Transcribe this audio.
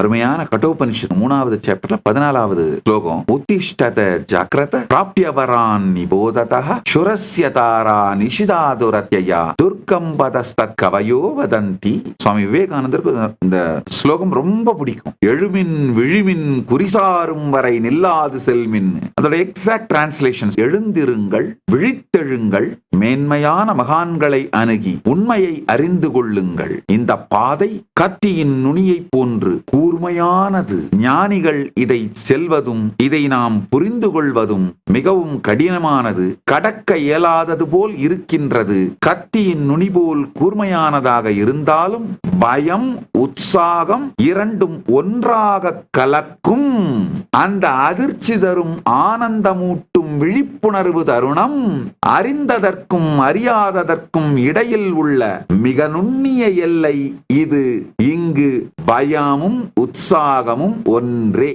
அருமையான கட்டோபனிஷத் 3வது சாப்டர்ல 14வது ஸ்லோகம். உத்திஷ்டத ஜாக்ரத பிராப்யவரான் நிபோததः சுரஸ்ய தாரா நிஷிதாதுரத்யயா துர்கம்பதஸ்தத் கவயோ வதந்தி. சுவாமி விவேகானந்தருக்கு இந்த ஸ்லோகம் ரொம்ப பிடிக்கும். எழுமின் விழிமின் குறிசாரும் வரை நில்லாது செல்மின். அதோட எக்ஸாக்ட் டிரான்ஸ்லேஷன், எழுந்திருங்கள், விழித்தெழுங்கள், மேன்மையான மகான்களை அணுகி உண்மையை அறிந்து கொள்ளுங்கள். இந்த பாதை கத்தியின் நுனியை போன்று கூர்மையானது. ஞானிகள் இதை செல்வதும் இதை நாம் புரிந்து கொள்வதும் மிகவும் கடினமானது, கடக்க இயலாதது போல் இருக்கின்றது. கத்தியின் நுனி போல் கூர்மையானதாக இருந்தாலும் பயம், உற்சாகம் இரண்டும் ஒன்றாக கலக்கும். அந்த அதிர்ச்சி தரும் ஆனந்தமூட்டும் விழிப்புணர்வு தருணம் அறிந்ததற்கும் அறியாததற்கும் இடையில் உள்ள மிக நுண்ணிய எல்லை இது. இங்கு பயமும் உற்சாகமும் ஒன்றே.